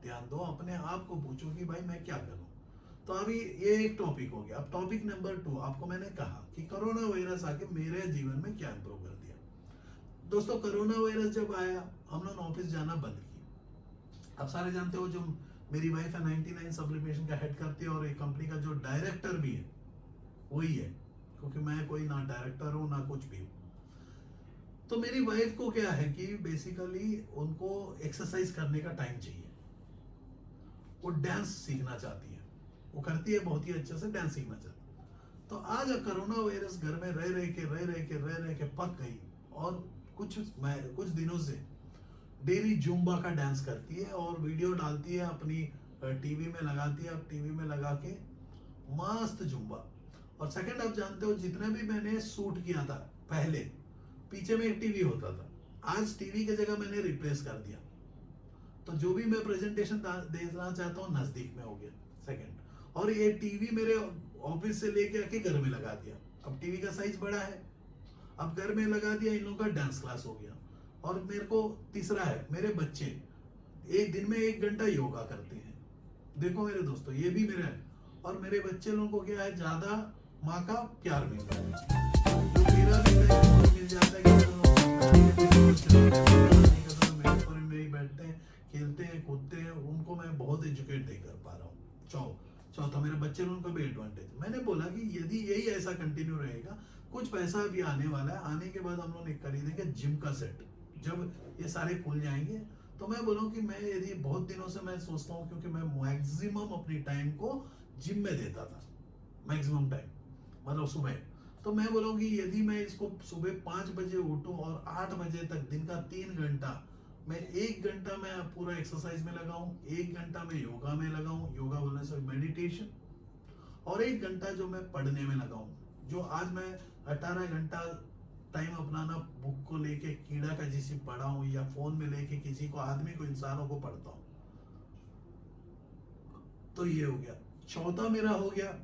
[SPEAKER 1] ध्यान दो, अपने आप को पूछो कि भाई मैं क्या करूं। तो अभी ये एक टॉपिक हो गया। अब टॉपिक नंबर 2, आपको मैंने कहा कि कोरोना वायरस आके मेरे जीवन में क्या इंप्रूव कर दिया। दोस्तों, कोरोना वायरस जब आया, हम लोग ऑफिस जाना बंद किया। आप सारे जानते हो, जो मेरी वाइफ है 99 सब्लिमेशन का हेड करती है, और एक कंपनी का जो डायरेक्टर भी है वही है, क्योंकि मैं कोई ना डायरेक्टर हूं ना कुछ भी हूं। तो मेरी वाइफ को क्या है कि बेसिकली उनको एक्सरसाइज करने का टाइम चाहिए। वो डांस सीखना चाहती है, वो करती है बहुत ही अच्छे से, डांस सीखना चाहती है। तो आज कोरोना वायरस घर में रह के पक गई, और कुछ दिनों से डेली जुम्बा का डांस करती है और वीडियो डालती है अपनी टीवी में लगाती है। अब टीवी में लगा के मस्त जुम्बा। और सेकंड, आप जानते हो जितने भी मैंने शूट किया था पहले, पीछे में एक टीवी होता था, आज टीवी की जगह मैंने रिप्लेस कर दिया। तो जो भी मैं प्रेजेंटेशन देना चाहता हूँ नजदीक में हो गया। सेकंड, और ये टीवी मेरे ऑफिस से लेके आके घर में लगा दिया। अब टीवी का साइज बड़ा है, अब घर में लगा दिया, इन लोगों का डांस क्लास हो गया। और मेरे को तीसरा है, मेरे बच्चे एक दिन में 1 घंटा योगा करते हैं। देखो मेरे दोस्तों, ये भी मेरा है। और मेरे बच्चे लोगों को क्या है, ज्यादा माँ का प्यार मिलता है, जो मेरा भी मिल जाता है कि में ही बैठते हैं, खेलते हैं, कूदते हैं, उनको मैं बहुत एजुकेट नहीं कर पा रहा हूँ। चौथा, मेरे बच्चे लोगों का भी एडवांटेज। मैंने बोला कि यदि यही ऐसा कंटिन्यू रहेगा, कुछ पैसा भी आने वाला है, आने के बाद हम लोग खरीदेंगे जिम का सेट। जब ये सारे खुल जाएंगे तो मैं बोलूँ कि मैं, यदि बहुत दिनों से मैं सोचता हूँ, क्योंकि मैं मैक्सिमम अपनी टाइम को जिम में देता था, मैक्सिमम टाइम मतलब सुबह। तो मैं बोलूँ कि यदि मैं इसको सुबह 5 बजे उठूँ और 8 बजे तक दिन का 3 घंटा, मैं 1 घंटा मैं पूरा एक्सरसाइज में लगाऊं, 1 घंटा मैं योगा में लगाऊं, योगा बोलने से मेडिटेशन, और 1 घंटा जो मैं पढ़ने में लगाऊं। जो आज मैं 18 घंटा टाइम अपनाना बुक को लेके कीड़ा का जिसे पढ़ा हूं, या फोन में लेके किसी को, आदमी को, इंसानों को पढ़ता हूं। तो ये हो गया। चौथा मेरा हो गया,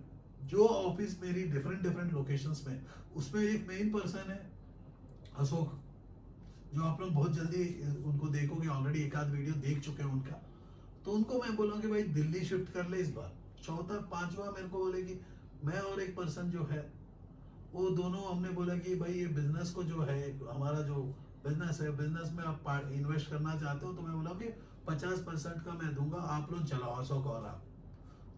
[SPEAKER 1] जो ऑफिस मेरी डिफरेंट लोकेशंस में, उसमें एक मेन पर्सन है अशोक, जो आप लोग बहुत जल्दी उनको देखोगे, ऑलरेडी एक आध वीडियो देख चुके हैं उनका। तो उनको मैं बोलूँ कि भाई दिल्ली शिफ्ट कर ले इस बार। चौथा, पांचवा मेरे को बोले कि मैं और एक पर्सन जो है, वो दोनों हमने बोला कि भाई ये बिजनेस को जो है, हमारा जो बिजनेस है, बिजनेस में आप इन्वेस्ट करना चाहते हो, तो मैं बोला कि 50% का मैं दूंगा, आप लोग चलाओ, अशोक और आप।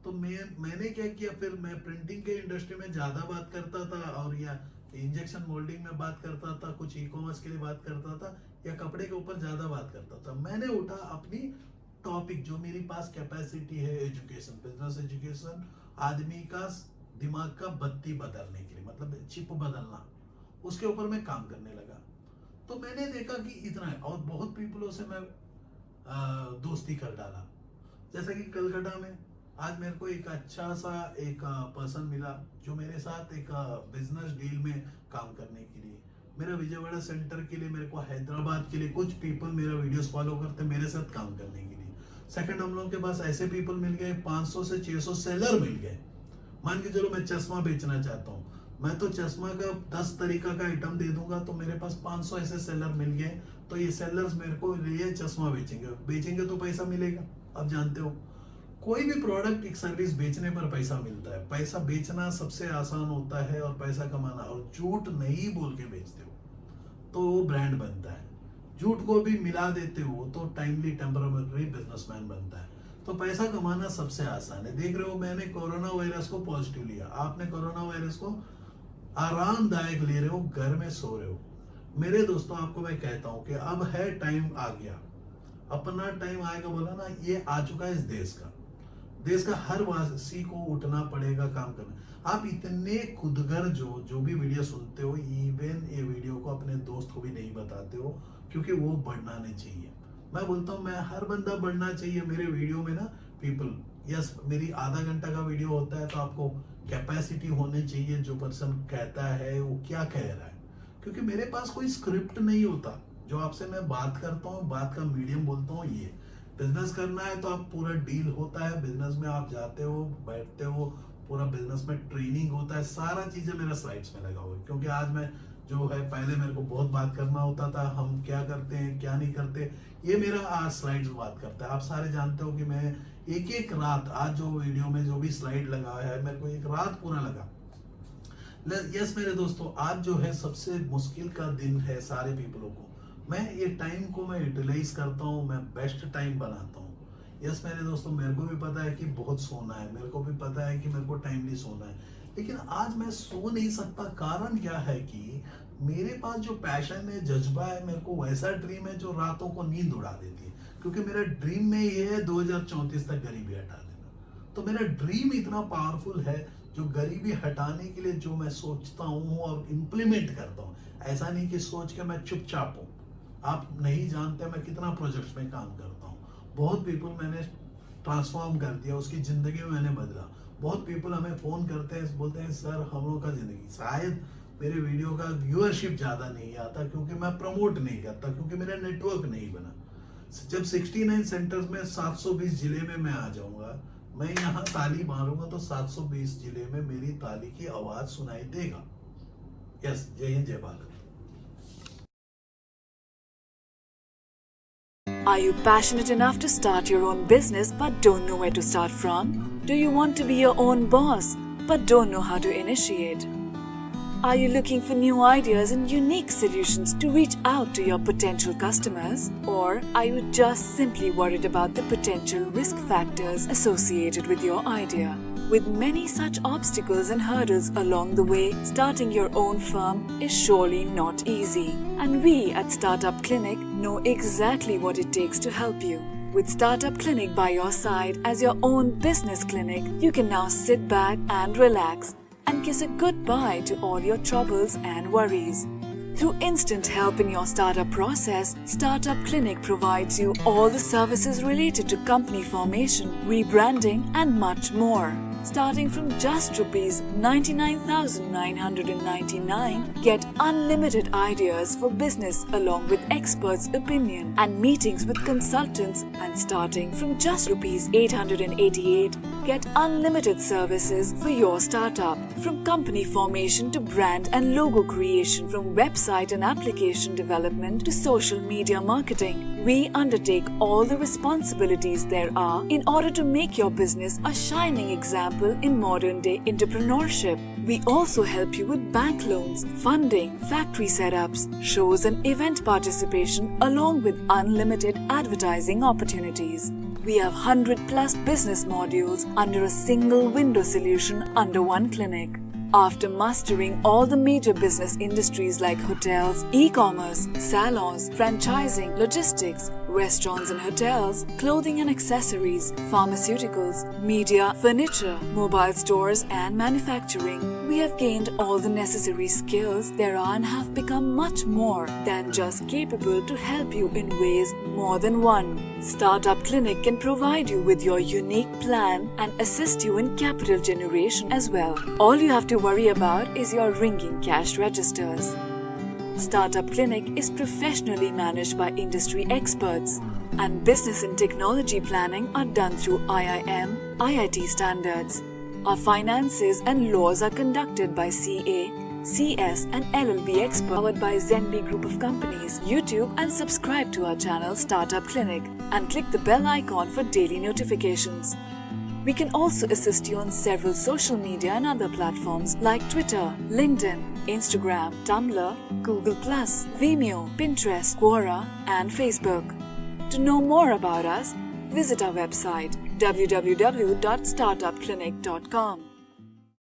[SPEAKER 1] तो मैंने क्या किया, फिर मैं प्रिंटिंग के इंडस्ट्री में ज्यादा बात करता था, और या इंजेक्शन मोल्डिंग में बात करता था, कुछ ई कॉमर्स के लिए बात करता था, या कपड़े के ऊपर ज्यादा बात करता था। मैंने उठा अपनी टॉपिक, जो मेरे पास कैपेसिटी है, एजुकेशन, बिजनेस एजुकेशन, आदमी का दिमाग का बत्ती बदलने के लिए, मतलब चिप बदलना, उसके ऊपर मैं काम करने लगा। तो मैंने देखा कि इतना है, और बहुत पीपलों से मैं दोस्ती कर डाला। जैसे कि कलकत्ता में आज मेरे को एक अच्छा सा एक पर्सन मिला, जो मेरे साथ एक बिजनेस डील में काम करने के लिए, मेरा विजयवाड़ा सेंटर के लिए, मेरे को हैदराबाद के लिए कुछ पीपल मेरा वीडियोस फॉलो करते मेरे साथ काम करने के लिए। सेकंड, हम लोगों के पास ऐसे पीपल मिल गए, 500 से 600 सेलर मिल गए। मान के चलो मैं चश्मा बेचना चाहता हूँ, मैं तो चश्मा का 10 तरीका का आइटम दे दूंगा, तो मेरे पास 500 ऐसे सेलर मिल गए। तो ये सेलर्स मेरे को ये चश्मा बेचेंगे तो पैसा मिलेगा। अब जानते हो, कोई भी प्रोडक्ट, एक सर्विस बेचने पर पैसा मिलता है। पैसा बेचना सबसे आसान होता है, और पैसा कमाना, और झूठ नहीं बोल के बेचते हो तो वो ब्रांड बनता है। झूठ को भी मिला देते हो तो टाइमली टेम्पररी बिजनेसमैन बनता है। तो पैसा कमाना सबसे आसान है। देख रहे हो, मैंने कोरोना वायरस को पॉजिटिव लिया, आपने कोरोना वायरस को आरामदायक ले रहे हो, घर में सो रहे हो। मेरे दोस्तों आपको मैं कहता हूं कि अब है, टाइम आ गया, अपना टाइम आएगा, बोला ना, ये आ चुका है इस देश का हर वासी को उठना पड़ेगा, काम करना। आप इतने खुदगर जो भी वीडियो सुनते हो, इवन ये वीडियो को अपने दोस्त को भी नहीं बताते हो, क्योंकि वो बढ़ना नहीं चाहिए। मैं बोलता हूँ, मैं हर बंदा बढ़ना चाहिए मेरे वीडियो में ना। पीपल, यस, मेरी आधा घंटा का वीडियो होता है, तो आपको कैपेसिटी होनी चाहिए, जो पर्सन कहता है वो क्या कह रहा है, क्योंकि मेरे पास कोई स्क्रिप्ट नहीं होता। जो आपसे मैं बात करता हूँ, बात का मीडियम बोलता हूँ, ये बिजनेस करना है तो आप पूरा डील होता है, बिजनेस में आप जाते हो, बैठते हो, पूरा बिजनेस में ट्रेनिंग होता है, सारा चीजें मेरा स्लाइड्स में लगा हुआ है। क्योंकि आज मैं जो है, पहले मेरे को बहुत बात करना होता था, हम क्या करते हैं क्या नहीं करते, ये मेरा आज स्लाइड्स बात करता है। आप सारे जानते हो कि मैं एक एक रात, आज जो वीडियो में जो भी स्लाइड लगा है, मेरे को एक रात पूरा लगा। यस मेरे दोस्तों, आज जो है सबसे मुश्किल का दिन है सारे पीपलों को। मैं ये टाइम को मैं यूटिलाइज करता हूँ, मैं बेस्ट टाइम बनाता हूँ। यस मेरे दोस्तों, मेरे को भी पता है कि बहुत सोना है, मेरे को भी पता है कि मेरे को टाइमली सोना है, लेकिन आज मैं सो नहीं सकता। कारण क्या है कि मेरे पास जो पैशन है, जज्बा है, मेरे को वैसा ड्रीम है जो रातों को नींद उड़ा देती है। क्योंकि मेरा ड्रीम में ये है 2034 तक गरीबी हटा देना। तो मेरा ड्रीम इतना पावरफुल है, जो गरीबी हटाने के लिए जो मैं सोचता हूँ और इम्प्लीमेंट करता हूँ। ऐसा नहीं कि सोच के मैं चुपचाप हूँ। आप नहीं जानते मैं कितना प्रोजेक्ट्स में काम करता हूँ। बहुत पीपल मैंने ट्रांसफॉर्म कर दिया, उसकी जिंदगी में मैंने बदला। बहुत पीपल हमें फोन करते हैं, बोलते हैं सर हम लोग का जिंदगी, शायद मेरे वीडियो का व्यूअरशिप ज्यादा नहीं आता क्योंकि मैं प्रमोट नहीं करता, क्योंकि मेरा नेटवर्क नहीं बना। जब 69 सेंटर्स में 720 जिले में मैं आ जाऊंगा, मैं यहाँ ताली मारूंगा तो 720 जिले में मेरी ताली की आवाज सुनाई देगा। यस, जय हिंद, जय Bharat.
[SPEAKER 2] Are you passionate enough to start your own business but don't know where to start from? Do you want to be your own boss but don't know how to initiate? Are you looking for new ideas and unique solutions to reach out to your potential customers? Or are you just simply worried about the potential risk factors associated with your idea? With many such obstacles and hurdles along the way, starting your own firm is surely not easy. And we at Startup Clinic know exactly what it takes to help you. With Startup Clinic by your side as your own business clinic, you can now sit back and relax and kiss a goodbye to all your troubles and worries. Through instant help in your startup process, Startup Clinic provides you all the services related to company formation, rebranding and much more. Starting from just Rs 99,999, get unlimited ideas for business along with experts' opinion and meetings with consultants, and starting from just Rs 888, get unlimited services for your startup. From company formation to brand and logo creation, from website and application development to social media marketing, we undertake all the responsibilities there are in order to make your business a shining example in modern-day entrepreneurship. We also help you with bank loans, funding, factory setups, shows and event participation along with unlimited advertising opportunities. We have 100+ business modules under a single window solution under one clinic. After mastering all the major business industries like hotels, e-commerce, salons, franchising, logistics, restaurants and hotels, clothing and accessories, pharmaceuticals, media, furniture, mobile stores and manufacturing, we have gained all the necessary skills there are and have become much more than just capable to help you in ways more than one. Startup Clinic can provide you with your unique plan and assist you in capital generation as well. All you have to worry about is your ringing cash registers. Startup Clinic is professionally managed by industry experts, and business and technology planning are done through IIM, IIT standards. Our finances and laws are conducted by CA, CS and LLB experts, powered by Zenbi Group of Companies. YouTube and subscribe to our channel Startup Clinic and click the bell icon for daily notifications. We can also assist you on several social media and other platforms like Twitter, LinkedIn, Instagram, Tumblr, Google+, Vimeo, Pinterest, Quora and Facebook. To know more about us, visit our website www.startupclinic.com.